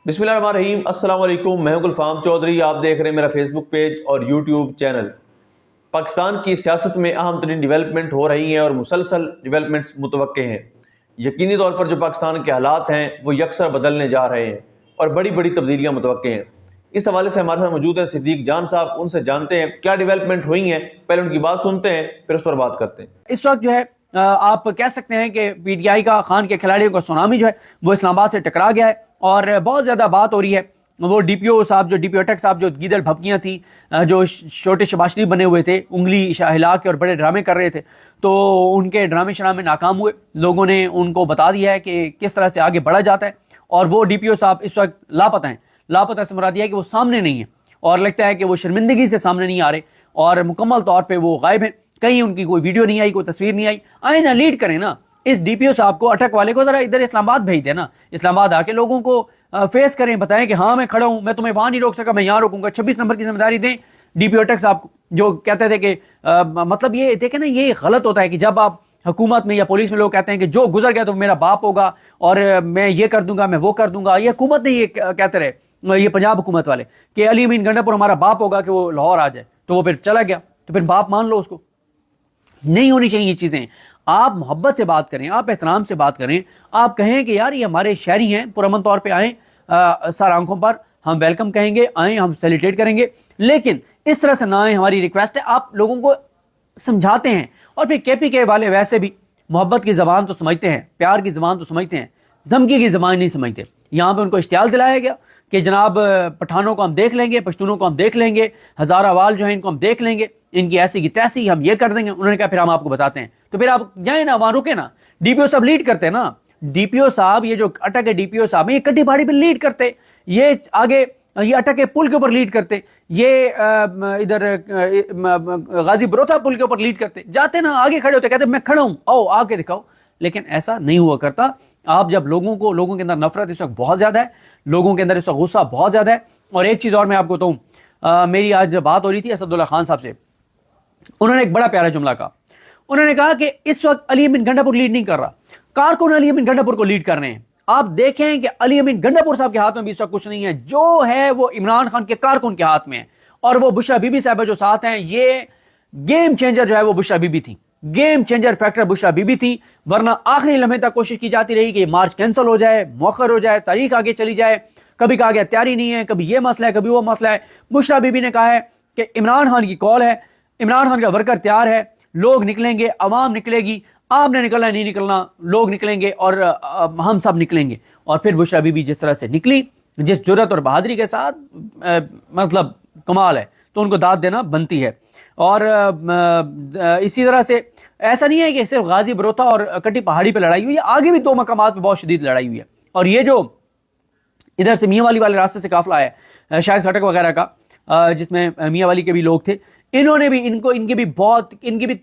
बिस्मिल्लाहिर्रहमानिर्रहीम। अस्सलाम वालेकुम। मैं हूं गुलफाम चौधरी। आप देख रहे हैं मेरा फेसबुक पेज और यूट्यूब चैनल। पाकिस्तान की सियासत में अहम तरीन डेवलपमेंट हो रही हैं और मुसलसल डेवलपमेंट्स मुतवक्के हैं। यकीनी तौर पर जो पाकिस्तान के हालात हैं वो यकसर बदलने जा रहे हैं और बड़ी बड़ी तब्दीलियाँ मुतवक्के हैं। इस हवाले से हमारे साथ मौजूद है सिद्दीक जान साहब। उनसे जानते हैं क्या डेवलपमेंट हुई हैं, पहले उनकी बात सुनते हैं फिर उस पर बात करते हैं। इस वक्त जो है आप कह सकते हैं कि पीटीआई का खान के खिलाड़ियों का सुनामी जो है वो इस्लामाबाद से टकरा गया है और बहुत ज़्यादा बात हो रही है। वो डीपीओ साहब, जो डीपीओ अटक साहब, जो गीदड़ भपकियाँ थी, जो छोटे शबाशरी बने हुए थे, उंगली हिला के और बड़े ड्रामे कर रहे थे, तो उनके ड्रामे शरामे नाकाम हुए। लोगों ने उनको बता दिया है कि किस तरह से आगे बढ़ा जाता है और वो डीपीओ साहब इस वक्त लापता हैं। लापता से मुराद यह है कि वो सामने नहीं है और लगता है कि वो शर्मिंदगी से सामने नहीं आ रहे और मुकम्मल तौर पर वो गायब हैं। कहीं उनकी कोई वीडियो नहीं आई, कोई तस्वीर नहीं आई। आए ना, लीड करें ना इस डीपीओ साहब को, अटक वाले को जरा इधर इस्लामाबाद भेज देना। इस्लामाबाद आके लोगों को फेस करें, बताएं कि हाँ मैं खड़ा हूं, मैं तुम्हें वहां नहीं रोक सका, मैं यहां रोकूंगा। 26 नंबर की जिम्मेदारी दें डीपीओ अटक साहब को, जो कहते थे कि मतलब ये देखें ना, ये गलत होता है कि जब आप हुकूमत में या पुलिस में लोग कहते हैं कि जो गुजर गया तो मेरा बाप होगा और मैं ये कर दूंगा, मैं वो कर दूंगा। ये हुकूमत नहीं, ये कहते रहे, ये पंजाब हुकूमत वाले, कि अली अमीन गंडापुर हमारा बाप होगा कि वो लाहौर आ जाए, तो वो फिर चला गया, तो फिर बाप मान लो उसको। नहीं होनी चाहिए ये चीज़ें। आप मोहब्बत से बात करें, आप एहतराम से बात करें, आप कहें कि यार ये हमारे शहरी हैं, पुरअमन तौर पे आएँ, सर आंखों पर हम वेलकम कहेंगे, आएँ हम सेलिब्रेट करेंगे, लेकिन इस तरह से ना आए। हमारी रिक्वेस्ट है, आप लोगों को समझाते हैं। और फिर केपीके वाले वैसे भी मोहब्बत की ज़बान तो समझते हैं, प्यार की ज़बान तो समझते हैं, धमकी की ज़बान नहीं समझते। यहाँ पे उनको इश्तियाल दिलाया गया कि जनाब पठानों को हम देख लेंगे, पश्तूनों को हम देख लेंगे, हज़ारा वाल जो है इनको हम देख लेंगे, इनकी ऐसी की तैसी हम ये कर देंगे। उन्होंने कहा फिर हम आपको बताते हैं। तो फिर आप जाए ना, वहां रुके ना। डीपीओ साहब लीड करते हैं ना, डीपीओ साहब, ये जो अटक है डीपीओ साहब, ये कट्टी पहाड़ी पे लीड करते, ये आगे ये अटक के पुल के ऊपर लीड करते, ये इधर गाजी बरोथा पुल के ऊपर लीड करते, जाते ना आगे खड़े होते, कहते मैं खड़ा हूं, आओ आके दिखाओ। लेकिन ऐसा नहीं हुआ करता। आप जब लोगों के अंदर नफरत इस वक्त बहुत ज्यादा है, लोगों के अंदर इस वक्त गुस्सा बहुत ज्यादा है। और एक चीज और मैं आपको बताऊं, मेरी आज बात हो रही थी असदुल्ला खान साहब से, उन्होंने एक बड़ा प्यारा जुमला कहा। उन्होंने कहा कि इस वक्त अली अमीन गंडापुर लीड नहीं कर रहा, कारकुन अली अमीन गंडापुर को लीड कर रहे हैं। आप देखें कि अली अमीन गंडापुर साहब के हाथ में भी इस वक्त कुछ नहीं है, जो है वो इमरान खान के कारकुन के हाथ में है। और वो बुशरा बीबी साहब जो साथ हैं, ये गेम चेंजर जो है वो बुशरा बीबी थी, game changer factor Bushra Bibi थी। वरना आखिरी लम्हे तक कोशिश की जाती रही कि मार्च कैंसिल हो जाए, मौखर हो जाए, तारीख आगे चली जाए। कभी कहा गया तैयारी नहीं है, कभी ये मसला है, कभी वो मसला है। बुशरा बीबी ने कहा है कि इमरान खान की कॉल है, इमरान खान का वर्कर तैयार है, लोग निकलेंगे, अवाम निकलेगी, आपने निकलना नहीं निकलना, लोग निकलेंगे और हम सब निकलेंगे। और फिर बुशरा बीबी जिस तरह से निकली, जिस जुर्रत और बहादुरी के साथ, मतलब कमाल है, तो उनको दाद देना बनती है। और इसी तरह से ऐसा नहीं है कि सिर्फ गाजी बरोथा और कट्टी पहाड़ी पे लड़ाई हुई है, आगे भी दो मकामात पे बहुत शदीद लड़ाई हुई है। और ये जो इधर से मियाँ वाली वाले रास्ते से काफिला है, शायद खटक वगैरह का, जिसमें मियाँ वाली के भी लोग थे, इन्होंने भी इनकी भी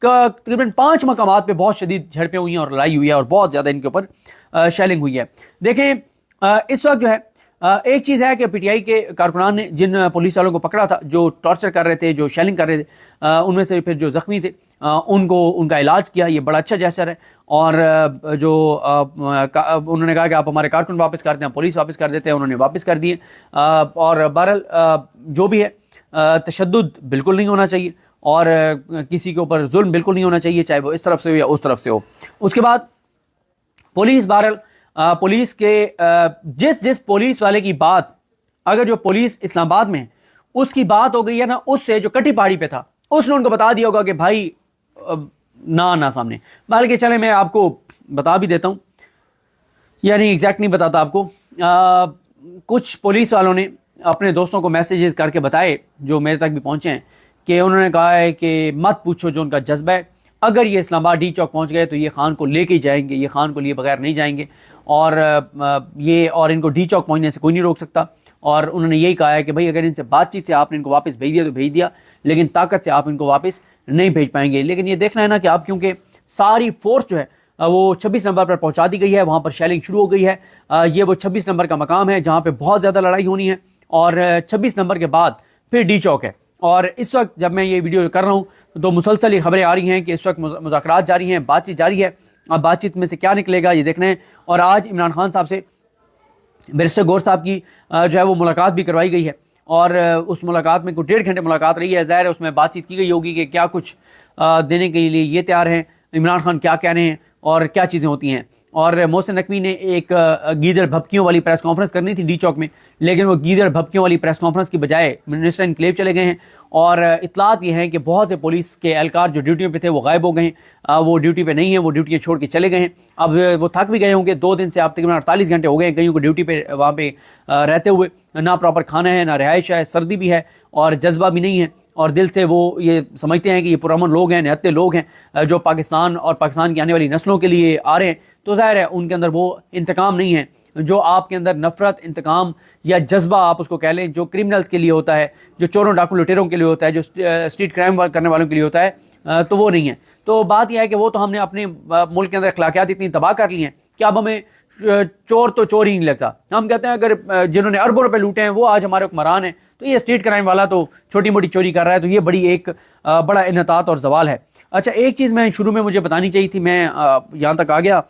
तकरीबन 5 मकामात पे बहुत शदीद झड़पें हुई हैं और लड़ाई हुई है और बहुत ज्यादा इनके ऊपर शेलिंग हुई है। देखें इस वक्त जो है एक चीज है कि पीटीआई के कारकुनान ने जिन पुलिस वालों को पकड़ा था, जो टॉर्चर कर रहे थे, जो शेलिंग कर रहे थे, उनमें से फिर जो जख्मी थे उनका इलाज किया, ये बड़ा अच्छा जैसर है। और जो उन्होंने कहा कि आप हमारे कारकुन वापस कर दें, हम पुलिस वापस कर देते हैं, उन्होंने वापस कर दिए। और बहरहाल जो भी है, तशद्दुद बिल्कुल नहीं होना चाहिए और किसी के ऊपर जुल्म बिल्कुल नहीं होना चाहिए, चाहे वो इस तरफ से हो या उस तरफ से हो। उसके बाद पुलिस, बहरहाल पुलिस के जिस पुलिस वाले की बात, अगर जो पुलिस इस्लामाबाद में है उसकी बात हो गई है ना, उससे जो कटी पहाड़ी पे था उसने उनको बता दिया होगा कि भाई ना सामने। बल्कि चले मैं आपको बता भी देता हूं, यानी एग्जैक्ट नहीं बताता आपको। कुछ पुलिस वालों ने अपने दोस्तों को मैसेजेस करके बताए, जो मेरे तक भी पहुंचे हैं, कि उन्होंने कहा है कि मत पूछो जो उनका जज्बा है, अगर ये इस्लामाबाद डी चौक पहुंच गए तो ये खान को लेके ही जाएंगे, ये खान को लिए बगैर नहीं जाएंगे। और इनको डी चौक पहुंचने से कोई नहीं रोक सकता। और उन्होंने यही कहा है कि भाई अगर इनसे बातचीत से आपने इनको वापस भेज दिया तो भेज दिया, लेकिन ताकत से आप इनको वापस नहीं भेज पाएंगे। लेकिन ये देखना है ना कि आप, क्योंकि सारी फोर्स जो है वो 26 नंबर पर पहुंचा दी गई है, वहां पर शेलिंग शुरू हो गई है। ये वो 26 नंबर का मकाम है जहां पे बहुत ज्यादा लड़ाई होनी है, और 26 नंबर के बाद फिर डी चौक है। और इस वक्त जब मैं ये वीडियो कर रहा हूं तो मुसलसल ये खबरें आ रही हैं कि इस वक्त मुज़ाकरात जारी हैं, बातचीत जारी है। अब बातचीत में से क्या निकलेगा ये देखना है। और आज इमरान खान साहब से बैरिस्टर गौर साहब की जो है वो मुलाकात भी करवाई गई है, और उस मुलाकात में कुछ 1.5 घंटे मुलाकात रही है। ज़ाहिर है उसमें बातचीत की गई होगी कि क्या कुछ देने के लिए ये तैयार हैं, इमरान खान क्या कह रहे हैं और क्या चीज़ें होती हैं। और मोहसिन नकवी ने एक गीदड़ भपकियों वाली प्रेस कॉन्फ्रेंस करनी थी डी चौक में, लेकिन वो गीदड़ भपकियों वाली प्रेस कॉन्फ्रेंस की बजाय मिनिस्टर इनक्लेव चले गए हैं। और इतलात ये हैं कि बहुत से पुलिस के एहलकार जो ड्यूटी पे थे वो गायब हो गए हैं, वो ड्यूटी पे नहीं है, वो ड्यूटी छोड़ के चले गए हैं। अब वो थक भी गए होंगे, 2 दिन से आप तकरीबन 48 घंटे हो गए हैं कहीं को ड्यूटी पे वहाँ पे रहते हुए, ना प्रॉपर खाना है, ना रिहाइश है, सर्दी भी है और जज्बा भी नहीं है, और दिल से वो ये समझते हैं कि ये पुरअमन लोग हैं, निहत्ते लोग हैं जो पाकिस्तान और पाकिस्तान की आने वाली नस्लों के लिए आ रहे हैं। तो ज़ाहिर है उनके अंदर वो इंतकाम नहीं है जो आपके अंदर नफ़रत, इंतकाम या जज्बा आप उसको कह लें, जो क्रिमिनल्स के लिए होता है, जो चोरों डाकू लुटेरों के लिए होता है, जो स्ट्रीट क्राइम करने वालों के लिए होता है, तो वो नहीं है। तो बात यह है कि वो तो हमने अपने मुल्क के अंदर अखलाकियात इतनी तबाह कर ली हैं कि अब हमें चोर तो चोर ही नहीं लगता। हम कहते हैं अगर जिन्होंने अरबों रुपए लूटे हैं वो आज हमारे हुक्मरान हैं, तो ये स्ट्रीट क्राइम वाला तो छोटी मोटी चोरी कर रहा है, तो ये बड़ी एक बड़ा इन्हतात और जवाल है। अच्छा, एक चीज़ मैं शुरू में मुझे बतानी चाहिए थी, मैं यहाँ तक आ गया।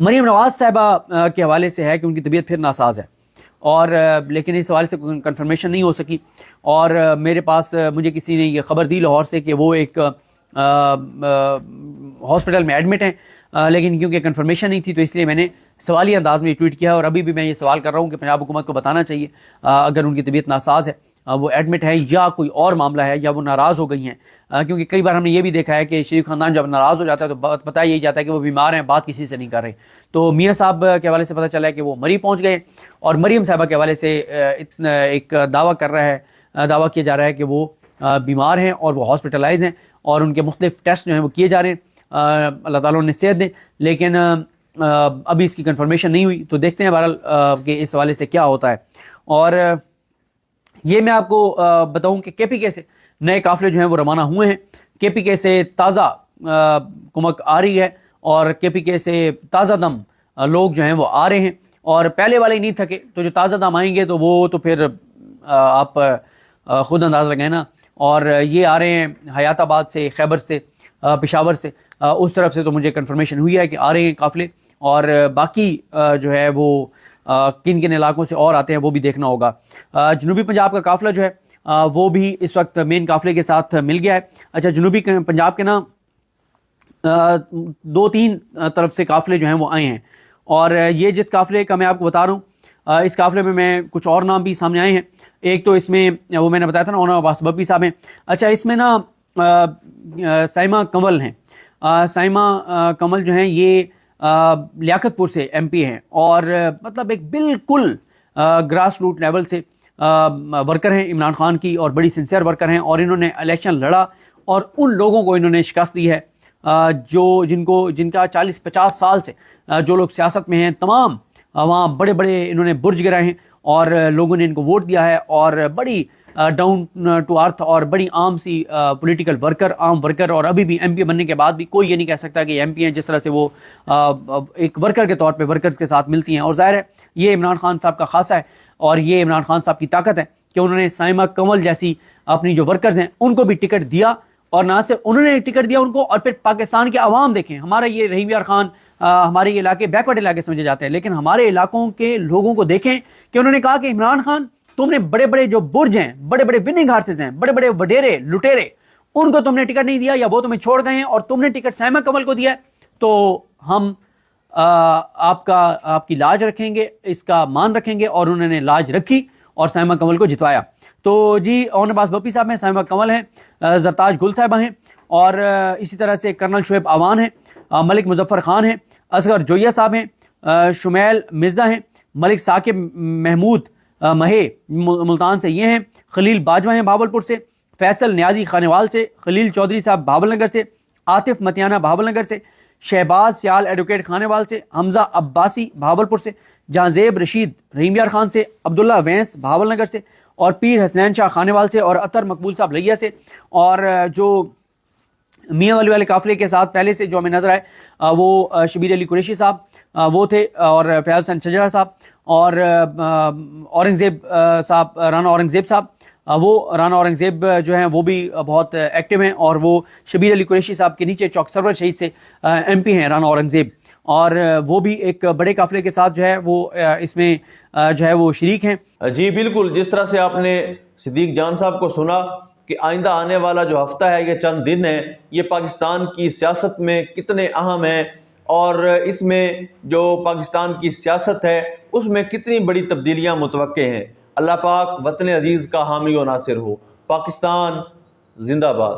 मरीम नवाज साहिबा के हवाले से है कि उनकी तबीयत फिर नासाज है, और लेकिन इस हवाले से कंफर्मेशन नहीं हो सकी, और मेरे पास मुझे किसी ने ये ख़बर दी लाहौर से कि वो एक हॉस्पिटल में एडमिट हैं, लेकिन क्योंकि कंफर्मेशन नहीं थी तो इसलिए मैंने सवाली अंदाज में ट्वीट किया। और अभी भी मैं ये सवाल कर रहा हूँ कि पंजाब हुकूमत को बताना चाहिए अगर उनकी तबीयत नासाज है, वो एडमिट है या कोई और मामला है या वो नाराज़ हो गई हैं, क्योंकि कई बार हमने ये भी देखा है कि शरीफ खानदान जब नाराज़ हो जाता है तो पता यही जाता है कि वो बीमार हैं, बात किसी से नहीं कर रहे। तो मियाँ साहब के हवाले से पता चला है कि वो मरी पहुँच गए, और मरीम साहबा के हवाले से एक दावा किया जा रहा है कि वो बीमार हैं और वो हॉस्पिटलाइज हैं, और उनके मुख्तलिफ टेस्ट जो हैं वो किए जा रहे हैं, अल्लाह ताला उन्हें सेहत दें। लेकिन अभी इसकी कंफर्मेशन नहीं हुई, तो देखते हैं बहरहाल कि इस हवाले से क्या होता है। और ये मैं आपको बताऊं कि केपीके से नए काफिले जो हैं वो रवाना हुए हैं। केपीके से ताज़ा कुमक आ रही है, और केपीके से ताज़ा दम लोग जो हैं वो आ रहे हैं, और पहले वाले ही नहीं थके, तो जो ताज़ा दम आएंगे तो वो तो फिर आप खुद अंदाज़ लगाएं ना। और ये आ रहे हैं हयाताबाद से, खैबर से, पेशावर से, उस तरफ से तो मुझे कंफर्मेशन हुई है कि आ रहे हैं काफिले, और बाकी जो है वो किन किन इलाकों से और आते हैं वो भी देखना होगा। जनूबी पंजाब का काफिला जो है वो भी इस वक्त मेन काफिले के साथ मिल गया है। अच्छा, जनूबी पंजाब के ना 2-3 तरफ से काफिले जो हैं वो आए हैं, और ये जिस काफिले का मैं आपको बता रहा हूँ, इस काफिले में मैं कुछ और नाम भी सामने आए हैं। एक तो इसमें वो मैंने बताया था ना, ओना अब्बास बब्बी साहब हैं। अच्छा, इसमें ना साइमा कंवल हैं। साइमा कंवल जो हैं ये लियाकतपुर से एमपी हैं, और मतलब एक बिल्कुल ग्रास रूट लेवल से वर्कर हैं इमरान खान की, और बड़ी सिंसियर वर्कर हैं, और इन्होंने इलेक्शन लड़ा और उन लोगों को इन्होंने शिकस्त दी है जिनका 40-50 साल से जो लोग सियासत में हैं, तमाम वहाँ बड़े बड़े इन्होंने बुर्ज गिराए हैं, और लोगों ने इनको वोट दिया है, और बड़ी डाउन टू अर्थ और बड़ी आम सी पॉलिटिकल वर्कर, आम वर्कर, और अभी भी एमपी बनने के बाद भी कोई ये नहीं कह सकता कि एमपी हैं, जिस तरह से वो एक वर्कर के तौर पे वर्कर्स के साथ मिलती हैं। और ज़ाहिर है ये इमरान खान साहब का खासा है, और ये इमरान खान साहब की ताकत है कि उन्होंने साइमा कंवल जैसी अपनी जो वर्कर्स हैं उनको भी टिकट दिया, और ना सिर्फ उन्होंने टिकट दिया उनको, और फिर पाकिस्तान के अवाम देखें, हमारा ये रहीम यार खान, हमारे ये इलाके बैकवर्ड इलाके समझे जाते हैं, लेकिन हमारे इलाकों के लोगों को देखें कि उन्होंने कहा कि इमरान खान, तुमने बड़े बड़े जो बुर्ज हैं, बड़े बड़े विनिंग हार्सेस हैं, बड़े बड़े वडेरे लुटेरे, उनको तुमने टिकट नहीं दिया, या वो तुम्हें छोड़ गए हैं, और तुमने टिकट साइमा कंवल को दिया है, तो हम आपकी लाज रखेंगे, इसका मान रखेंगे। और उन्होंने लाज रखी और साइमा कंवल को जितवाया। तो जी, ओन अब्बास बब्बी साहब हैं, साइमा कंवल हैं, जरताज गुल साहिबा हैं, और इसी तरह से कर्नल शुएब आवान हैं, मलिक मुजफ्फर खान हैं, असगर जोया साहब हैं, शुमैल मिर्ज़ा हैं, मलिक साकिब महमूद महे मुल्तान से ये हैं, खलील बाजवा हैं भावलपुर से, फैसल न्याजी खानेवाल से, खलील चौधरी साहब भावलनगर से, आतिफ मतियाना भावलनगर से, शहबाज सियाल एडवोकेट खानेवाल से, हमजा अब्बासी भावलपुर से, जहांजेब रशीद रहीम यार खान से, अब्दुल्ला वैंस भावलनगर से, और पीर हसनैन शाह खानेवाल से, और अतर मकबूल साहब लिया से। और जो मियाँ वाले काफिले के साथ पहले से जो हमें नजर आए वो शबीर अली कुरैशी साहब वो थे, और फयाज हसन शजरा साहब, और औरंगजेब साहब, राना औरंगजेब साहब, वो राना औरंगजेब जो हैं वो भी बहुत एक्टिव हैं, और वो शबीर अली कुरैशी साहब के नीचे चौक सरवर शहीद से एमपी हैं राना औरंगजेब। اور وہ بھی ایک بڑے قافلے کے ساتھ جو ہے وہ اس میں جو ہے وہ شریک ہیں۔ جی بالکل، جس طرح سے آپ نے صدیق جان صاحب کو سنا کہ آئندہ آنے والا جو ہفتہ ہے، یہ چند دن ہے، یہ پاکستان کی سیاست میں کتنے اہم ہیں، اور اس میں جو پاکستان کی سیاست ہے اس میں کتنی بڑی تبدیلیاں متوقع ہیں۔ اللہ پاک وطن عزیز کا حامی و ناصر ہو۔ پاکستان زندہ باد۔